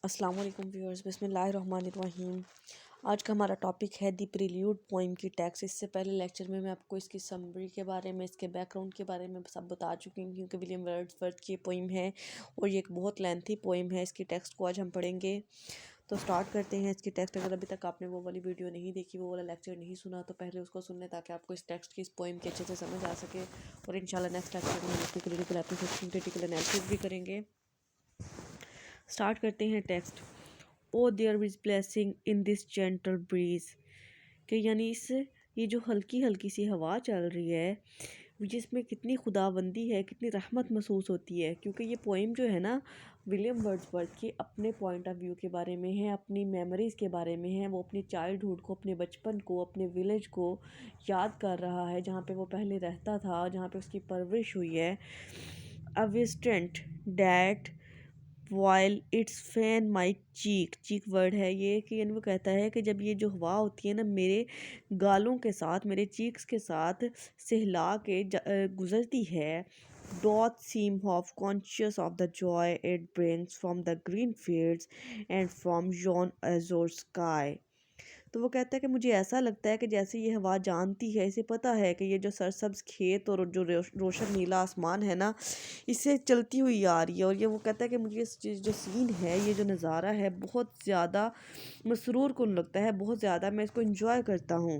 अस्सलाम वालेकुम व्यूअर्स, बिस्मिल्लाहिर्रहमानिर्रहीम। आज का हमारा टॉपिक है द प्रील्यूड पोइम की टेक्स्ट। इससे पहले लेक्चर में मैं आपको इसकी समरी के बारे में, इसके बैकग्राउंड के बारे में सब बता चुकी हूँ, क्योंकि विलियम वर्ड्सवर्थ की पोइम है और ये एक बहुत लेंथी पोइम है। इसकी टेक्स्ट को आज हम पढ़ेंगे, तो स्टार्ट करते हैं इसकी टेक्स्ट। अगर अभी तक आपने वो वाली वीडियो नहीं देखी, वो वाला लेक्चर नहीं सुना, तो पहले उसको सुन लें ताकि आपको इस टेक्स्ट की, इस पोइम के अच्छे से समझ आ सके। और इंशाल्लाह नेक्स्ट लेक्चर में हम इसकी क्रिटिकल एप्लीकेशन, क्रिटिकल एनालिसिस भी करेंगे। स्टार्ट करते हैं text. O there is blessing in this gentle breeze, कि यानी इस ये जो हल्की हल्की सी हवा चल रही है, जिसमें कितनी खुदाबंदी है, कितनी रहमत महसूस होती है। क्योंकि ये पोइम जो है ना, विलियम वर्ड्सवर्थ के अपने पॉइंट ऑफ व्यू के बारे में है, अपनी मेमोरीज़ के बारे में है। वो अपनी चाइल्डहुड को, अपने बचपन को, अपने विलेज को याद कर रहा है, जहाँ पे वो पहले रहता था, जहाँ पे उसकी परवरिश हुई है। A visitant that while its fan my cheek, cheek word है ये, कि यानी वो कहता है कि जब ये जो हवा होती है ना, मेरे गालों के साथ, मेरे चीक्स के साथ सहला के गुजरती है। That seems of conscious of the joy it brings from the green fields and from yon azure sky. तो वो कहता है कि मुझे ऐसा लगता है कि जैसे ये हवा जानती है, इसे पता है कि ये जो सरसब्ज खेत और जो रोशन नीला आसमान है ना, इससे चलती हुई आ रही है। और ये वो कहता है कि मुझे इस चीज़, जो सीन है, ये जो नज़ारा है, बहुत ज़्यादा मसरूर कुन लगता है, बहुत ज़्यादा मैं इसको इंजॉय करता हूँ।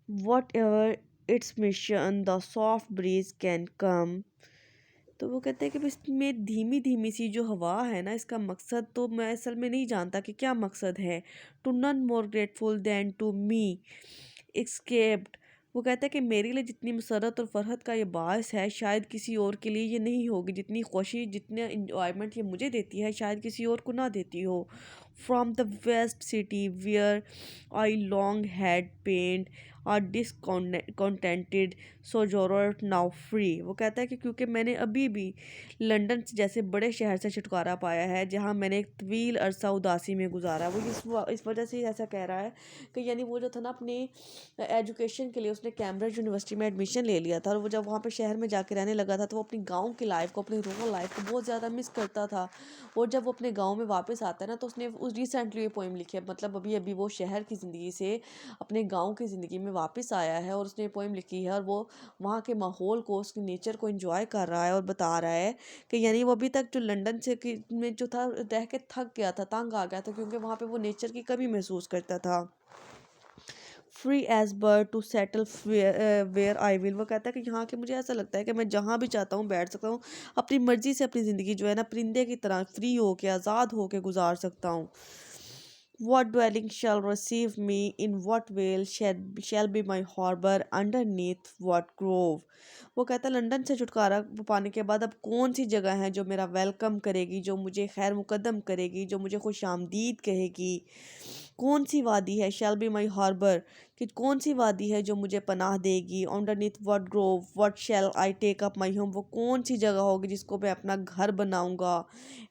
Whatever its mission the soft breeze can come. तो वो कहते हैं कि इसमें धीमी धीमी सी जो हवा है ना, इसका मकसद तो मैं असल में नहीं जानता कि क्या मकसद है। To none more grateful than to me escaped. वो कहता है कि मेरे लिए जितनी मसरत और फरहत का ये बायस है, शायद किसी और के लिए ये नहीं होगी। जितनी खुशी, जितना इन्जॉयमेंट ये मुझे देती है, शायद किसी और को ना देती हो। From the west city where I long had pent are discontented sojourner now free. वो कहता है कि क्योंकि मैंने अभी भी लंदन जैसे बड़े शहर से छुटकारा पाया है, जहाँ मैंने एक तवील अरसा उदासी में गुजारा। वो इस वजह से ऐसा कह रहा है कि यानी वो जो था ना, अपनी एजुकेशन के लिए उसने कैम्ब्रिज यूनिवर्सिटी में एडमिशन ले लिया था, और वो जब वहाँ पर शहर में जाके रहने लगा था, तो वो अपनी गाँव की लाइफ को, अपनी रूरल लाइफ को बहुत ज़्यादा मिस करता था। और जब वो अपने गाँव में वापस आता है ना, तो उसने उस रिसेंटली ये पोइम लिखी है, मतलब अभी अभी वो शहर की ज़िंदगी से अपने गाँव की ज़िंदगी में वापस आया है, और उसने पोइम लिखी है। और वो वहाँ के माहौल को, उसकी नेचर को एंजॉय कर रहा है, और बता रहा है कि यानी वो अभी तक जो लंदन से में जो था, रह के थक गया था, तंग आ गया था, क्योंकि वहाँ पे वो नेचर की कमी महसूस करता था। Free as bird to settle where I will. वो कहता है कि यहाँ के मुझे ऐसा लगता है कि मैं जहाँ भी चाहता हूँ बैठ सकता हूँ, अपनी मर्जी से अपनी ज़िंदगी जो है ना, परिंदे की तरह फ्री हो के, आज़ाद हो के गुजार सकता हूँ। What dwelling shall receive me? In what vale shall be my harbor? Underneath what grove? वो कहता है लंदन से छुटकारा पाने के बाद अब कौन सी जगह है जो मेरा वेलकम करेगी, जो मुझे खैर मुकदम करेगी, जो मुझे खुश आमदीद कहेगी। कौन सी वादी है, शैल बी माई हार्बर, कि कौन सी वादी है जो मुझे पनाह देगी। Underneath what grove what shall I take up my home, वो कौन सी जगह होगी जिसको मैं अपना घर बनाऊंगा।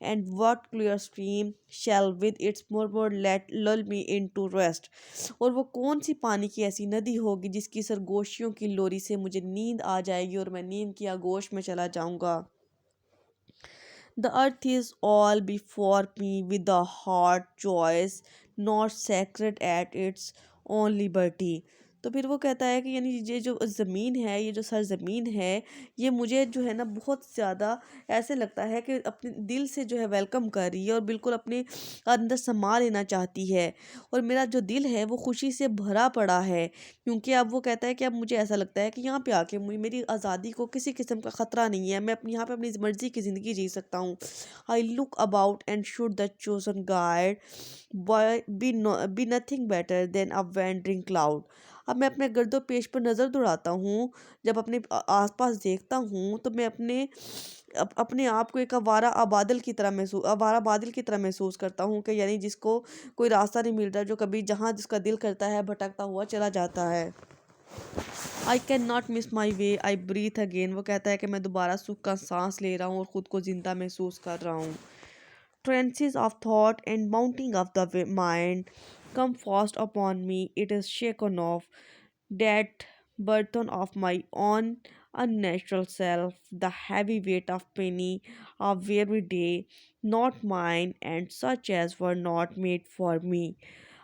And what clear stream shall with its murmur let lull me in to rest, और वो कौन सी पानी की ऐसी नदी होगी जिसकी सरगोशियों की लोरी से मुझे नींद आ जाएगी और मैं नींद की आगोश में चला जाऊंगा। The earth is all before me with a heart choice, not sacred at its own liberty. तो फिर वो कहता है कि यानी ये जो ज़मीन है, ये जो सरज़मीन है, ये मुझे जो है ना बहुत ज़्यादा ऐसे लगता है कि अपने दिल से जो है वेलकम कर रही है, और बिल्कुल अपने अंदर समा लेना चाहती है। और मेरा जो दिल है वो खुशी से भरा पड़ा है, क्योंकि अब वो कहता है कि अब मुझे ऐसा लगता है कि यहाँ पे आके मेरी आज़ादी को किसी किस्म का ख़तरा नहीं है। मैं अपनी यहाँ पे अपनी मर्ज़ी की ज़िंदगी जी सकता हूँ। I look about and should the chosen guide be nothing better than a wandering cloud. अब मैं अपने गर्दो पेश पर नज़र दौड़ाता हूँ, जब अपने आसपास देखता हूँ, तो मैं अपने आप को एक आवारा बादल की तरह महसूस करता हूँ, कि यानी जिसको कोई रास्ता नहीं मिल रहा, जो कभी जहाँ जिसका दिल करता है भटकता हुआ चला जाता है। I can not miss my way I breathe again. वो कहता है कि मैं दोबारा सुख का सांस ले रहा हूँ और ख़ुद को ज़िंदा महसूस कर रहा हूँ। Trances of thought and mounting of the mind come fast upon me, it is shaken off that burden of my own unnatural self, the heavy weight of penny of every day, not mine, and such as were not made for me.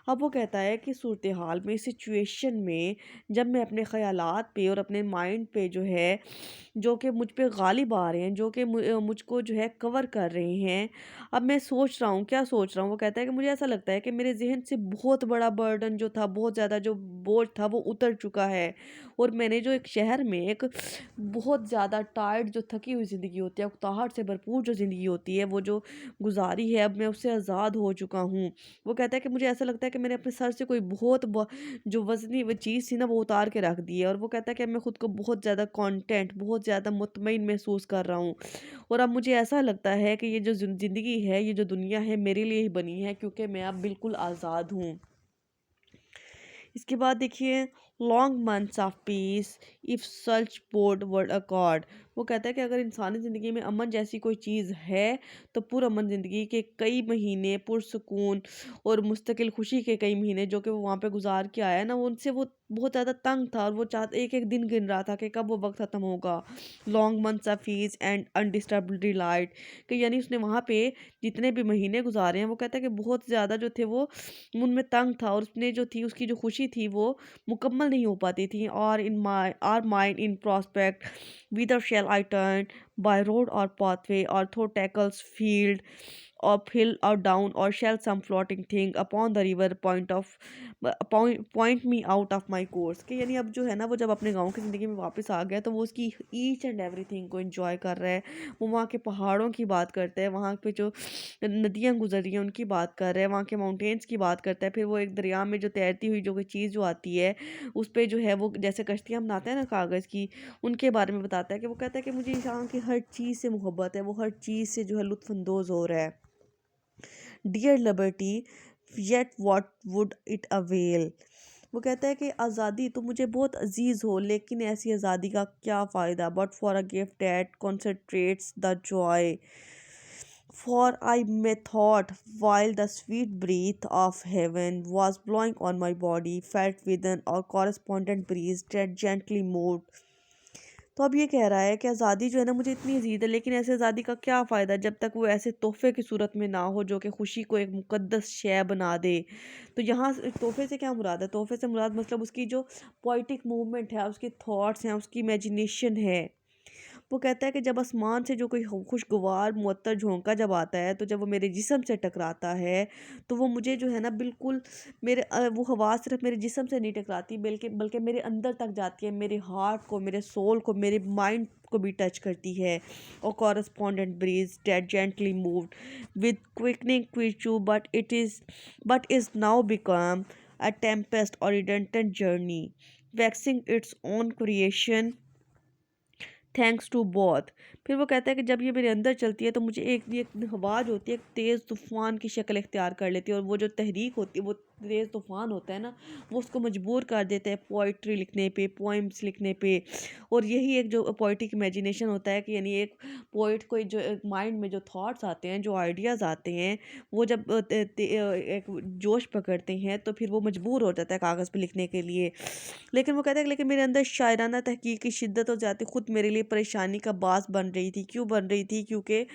अब वो कहता है कि सूरत हाल में, situation में, जब मैं अपने ख़यालात पे और अपने माइंड पे जो है, जो कि मुझ पे गालिब आ रहे हैं, जो कि मुझको जो है कवर कर रहे हैं, अब मैं सोच रहा हूँ, क्या सोच रहा हूँ, वो कहता है कि मुझे ऐसा लगता है कि मेरे ज़हन से बहुत बड़ा बर्डन जो था, बहुत ज़्यादा जो बोझ था वो उतर चुका है। और मैंने जो एक शहर में एक बहुत ज़्यादा टायर्ड जो थकी हुई ज़िंदगी होती है, उकताहट से भरपूर जो ज़िंदगी होती है, वो जो गुजारी है, अब मैं उससे आज़ाद हो चुका हूँ। वो कहता है कि मुझे ऐसा लगता है कि मैंने अपने सर से कोई बहुत जो वज़नी वो चीज़ थी ना, वो उतार के रख दी है। और वो कहता है कि अब मैं खुद को बहुत ज़्यादा कॉन्टेंट, बहुत ज़्यादा मुतमईन महसूस कर रहा हूँ। और अब मुझे ऐसा लगता है कि ये जो ज़िंदगी है, ये जो दुनिया है, मेरे लिए ही बनी है, क्योंकि मैं अब बिल्कुल आज़ाद हूँ। इसके बाद देखिए, long months of peace if such board word accord. वो कहता है कि अगर इंसानी ज़िंदगी में अमन जैसी कोई चीज़ है, तो पुरअमन ज़िंदगी के कई महीने पुरसकून और मुस्तकिल खुशी के कई महीने जो कि वो वहाँ पे गुजार के आया है ना, वो उनसे वो बहुत ज़्यादा तंग था, और वो एक एक दिन गिन रहा था कि कब वो वक्त ख़त्म होगा। Long months of peace and undisturbed delight, कि यानी उसने वहाँ पे जितने भी महीने गुजारे हैं, वो कहता है कि बहुत ज़्यादा जो थे वो उनमें तंग था, और उसने जो थी उसकी जो खुशी थी वो मुकम्मल नहीं हो पाती थी। और in my are mind in prospect whither shall I turn by road or pathway or through trackless field up hill or down or shall some floating thing upon the river point me out of my course, कि यानी अब जो है ना, वो जब अपने गांव की ज़िंदगी में वापस आ गया, तो वो उसकी ईच एंड एवरीथिंग को एंजॉय कर रहा है। वो वहाँ के पहाड़ों की बात करता है, वहाँ पे जो नदियाँ गुजर रही हैं उनकी बात कर रहा है, वहाँ के माउंटेन्स की बात करता है। फिर वो एक दरिया में जो तैरती हुई जो कोई चीज़ जो आती है, उस पे जो है वो जैसे कश्तियाँ बनाते हैं ना कागज़ की, उनके बारे में बताता है। कि वो कहता है कि मुझे यहाँ की हर चीज़ से मोहब्बत है, वो हर चीज़ से जो है लुत्फ़अंदोज़ हो रहा है। Dear liberty, yet what would it avail. वो कहता है कि आज़ादी तो मुझे बहुत अजीज़ हो, लेकिन ऐसी आज़ादी का क्या फ़ायदा, but for a gift that concentrates the Joy, for I methought while the sweet breath of heaven was blowing on my body, felt within a correspondent breeze that gently moved। तो अब ये कह रहा है कि आज़ादी जो है ना मुझे इतनी अजीज़ है, लेकिन ऐसे आज़ादी का क्या फ़ायदा जब तक वो ऐसे तोहफ़े की सूरत में ना हो जो कि खुशी को एक मुक़द्दस शै बना दे। तो यहाँ तोहफ़े से क्या मुराद है? तोहफ़े से मुराद मतलब उसकी जो पोएटिक मूवमेंट है, उसके थॉट्स हैं, उसकी इमेजिनेशन है। वो कहता है कि जब आसमान से जो कोई खुशगवार मुअत्तर झोंका जब आता है, तो जब वो मेरे जिस्म से टकराता है, तो वो मुझे जो है ना बिल्कुल मेरे वो हवा सिर्फ मेरे जिस्म से नहीं टकराती, बल्कि बल्कि मेरे अंदर तक जाती है, मेरे हार्ट को, मेरे सोल को, मेरे माइंड को भी टच करती है। और correspondent breeze that gently moved with quickening क्विचू but is now become a tempest or redundant journey, vexing its own creation thanks to both. फिर वो कहता है कि जब ये मेरे अंदर चलती है, तो मुझे एक हवा जो होती है, एक तेज़ तूफ़ान की शक्ल इख्तियार कर लेती है, और वो जो तहरीक होती है, वो तेज़ तूफ़ान होता है ना, वो उसको मजबूर कर देता है पोइट्री लिखने पे, पोइम्स लिखने पे। और यही एक जो पोइटिक इमेजिनेशन होता है, कि यानी एक पोइट को जो माइंड में जो थॉट्स आते हैं, जो आइडियाज़ आते हैं, वो जब एक जोश पकड़ते हैं, तो फिर वो मजबूर हो जाता है कागज़ पे लिखने के लिए। लेकिन वो कहता है कि लेकिन मेरे अंदर शायराना तहकीक की शिद्दत हो जाती, खुद मेरे लिए परेशानी का बास बन रही थी। क्यों बन रही थी? क्योंकि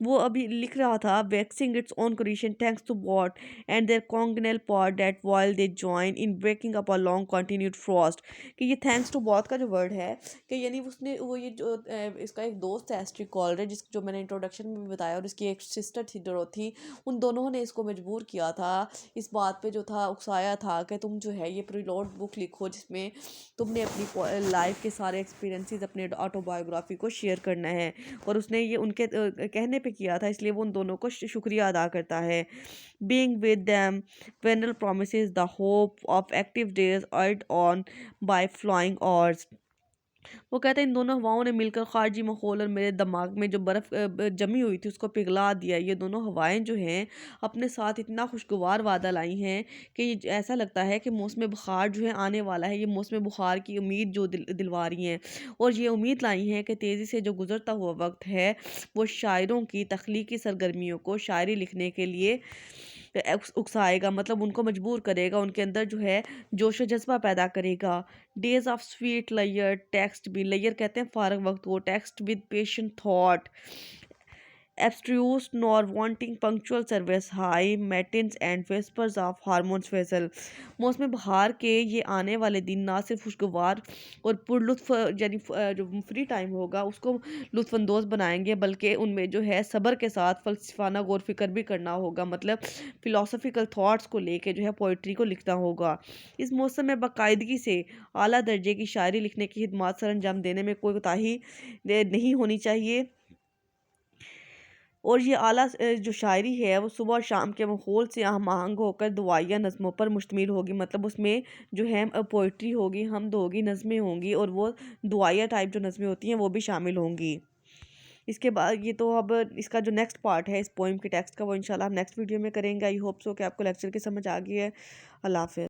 वो अभी लिख रहा था, vexing its own creation thanks to god and their congenial part that while they join in breaking up a long continued frost. कि ये थैंक्स टू गॉड का जो वर्ड है, कि यानी उसने वो ये जो इसका एक दोस्त है एस्ट्रिक कॉलर, जिस जो मैंने इंट्रोडक्शन में भी बताया, और इसकी एक सिस्टर थी डोरोथी, उन दोनों ने इसको मजबूर किया था, इस बात पे जो था उकसाया था कि तुम जो है ये प्रीलोड बुक लिखो, जिसमें तुमने अपनी लाइफ के सारे एक्सपीरियंसेस, अपने ऑटोबायोग्राफी को शेयर करना है। और उसने ये उनके कहने पे किया था, इसलिए वो उन दोनों को शुक्रिया अदा करता है। Being with them vernal promises the hope of active days urged on by flying hours. वो कहते हैं इन दोनों हवाओं ने मिलकर खारजी माहौल और मेरे दिमाग में जो बर्फ़ जमी हुई थी उसको पिघला दिया। ये दोनों हवाएं जो हैं अपने साथ इतना खुशगवार बादल आई हैं कि ये ऐसा लगता है कि मौसम बुखार जो है आने वाला है। ये मौसम बुखार की उम्मीद जो दिलवा रही हैं, और ये उम्मीद लाई हैं कि तेज़ी से जो गुजरता हुआ वक्त है, वो शायरों की तख्लीकी सरगर्मियों को शायरी लिखने के लिए उकसाएगा, मतलब उनको मजबूर करेगा, उनके अंदर जो है जोश व जज़्बा पैदा करेगा। Days of sweet layer text भी, लेयर कहते हैं फ़ारग वक़्त को, text with patient thought, abstruse nor wanting punctual service high matins and whispers of hormones vessel। मौसम बहार के ये आने वाले दिन ना सिर्फ खुशगवार और पुरलुत्फ यानी जो फ्री टाइम होगा उसको लुत्फानंदोज़ बनाएंगे, बल्कि उनमें जो है सब्र के साथ फ़लसफ़ाना गौर फ़िक्र भी करना होगा, मतलब फ़िलॉसफ़िकल थॉट्स को लेके जो है पोइट्री को लिखना होगा। इस मौसम में बाकायदगी से आला दर्जे की शायरी लिखने की खिदमत सरअंजाम देने में कोई कोताही नहीं होनी चाहिए। और ये जो शायरी है वो सुबह और शाम के माहौल से हम आहंग होकर दुआया नज़्मों पर मुश्तमिल होगी, मतलब उसमें जो है पोइट्री होगी, हमद होगी, नज़में होंगी, और वो दुआया टाइप जो नज़में होती हैं वो भी शामिल होंगी। इसके बाद ये तो अब इसका जो नेक्स्ट पार्ट है इस पोइम के टेक्स्ट का वो इंशाल्लाह हम नेक्स्ट वीडियो में करेंगे। आई होप सो कि आपको लेक्चर की समझ आ गई है। अल्लाह हाफ़िज़।